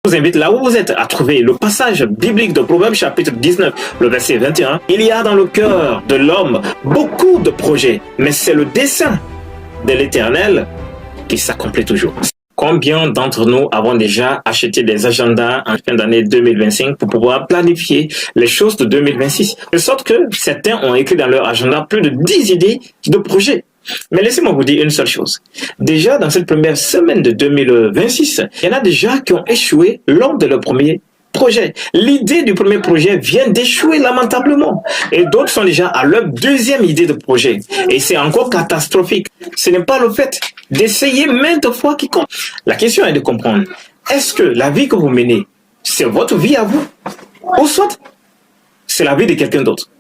Je vous invite là où vous êtes à trouver le passage biblique de Proverbes chapitre 19, le verset 21. Il y a dans le cœur de l'homme beaucoup de projets, mais c'est le dessein de l'Éternel qui s'accomplit toujours. Combien d'entre nous avons déjà acheté des agendas en fin d'année 2025 pour pouvoir planifier les choses de 2026? De sorte que certains ont écrit dans leur agenda plus de 10 idées de projets. Mais laissez-moi vous dire une seule chose. Déjà, dans cette première semaine de 2026, il y en a déjà qui ont échoué lors de leur premier projet. L'idée du premier projet vient d'échouer lamentablement. Et d'autres sont déjà à leur deuxième idée de projet. Et c'est encore catastrophique. Ce n'est pas le fait d'essayer maintes fois qui compte. La question est de comprendre, est-ce que la vie que vous menez, c'est votre vie à vous? Ou soit, c'est la vie de quelqu'un d'autre?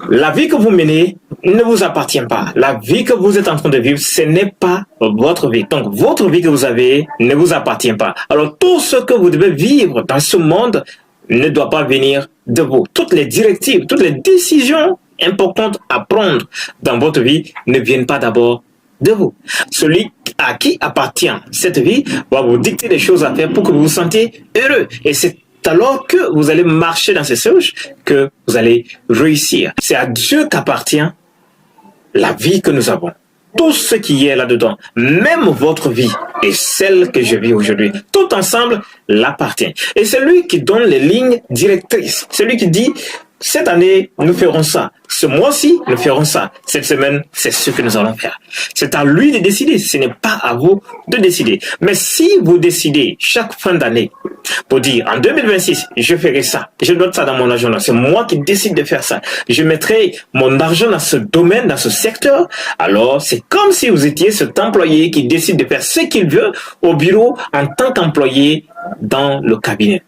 La vie que vous menez ne vous appartient pas. La vie que vous êtes en train de vivre, ce n'est pas votre vie. Donc, votre vie que vous avez ne vous appartient pas. Alors, tout ce que vous devez vivre dans ce monde ne doit pas venir de vous. Toutes les directives, toutes les décisions importantes à prendre dans votre vie ne viennent pas d'abord de vous. Celui à qui appartient cette vie va vous dicter des choses à faire pour que vous vous sentiez heureux. Et c'est alors que vous allez marcher dans ces choses que vous allez réussir. C'est à Dieu qu'appartient la vie que nous avons. Tout ce qui est là-dedans, même votre vie et celle que je vis aujourd'hui, tout ensemble l'appartient. Et c'est lui qui donne les lignes directrices. C'est lui qui dit, cette année, nous ferons ça. Ce mois-ci, nous ferons ça. Cette semaine, c'est ce que nous allons faire. C'est à lui de décider. Ce n'est pas à vous de décider. Mais si vous décidez chaque fin d'année pour dire, en 2026, je ferai ça. Je note ça dans mon agenda. C'est moi qui décide de faire ça. Je mettrai mon argent dans ce domaine, dans ce secteur. Alors, c'est comme si vous étiez cet employé qui décide de faire ce qu'il veut au bureau en tant qu'employé dans le cabinet.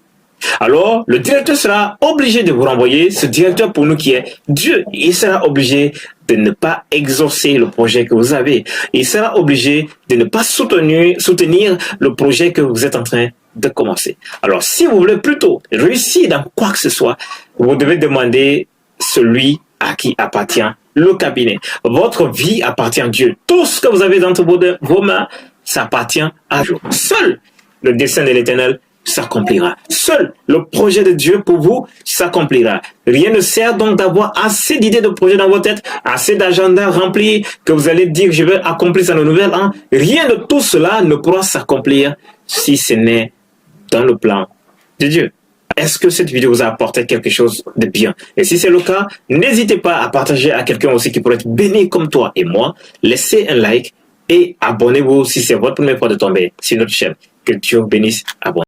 Alors, le directeur sera obligé de vous renvoyer, ce directeur pour nous qui est Dieu. Il sera obligé de ne pas exaucer le projet que vous avez. Il sera obligé de ne pas soutenir le projet que vous êtes en train de commencer. Alors, si vous voulez plutôt réussir dans quoi que ce soit, vous devez demander celui à qui appartient le cabinet. Votre vie appartient à Dieu. Tout ce que vous avez dans vos mains, ça appartient à Dieu. Seul le dessein de l'Éternel s'accomplira. Seul le projet de Dieu pour vous s'accomplira. Rien ne sert donc d'avoir assez d'idées de projets dans votre tête, assez d'agendas remplis que vous allez dire je vais accomplir ça dans le nouvel an. Rien de tout cela ne pourra s'accomplir si ce n'est dans le plan de Dieu. Est-ce que cette vidéo vous a apporté quelque chose de bien? Et si c'est le cas, n'hésitez pas à partager à quelqu'un aussi qui pourrait être béni comme toi et moi. Laissez un like et abonnez-vous si c'est votre première fois de tomber sur notre chaîne. Que Dieu bénisse abondamment.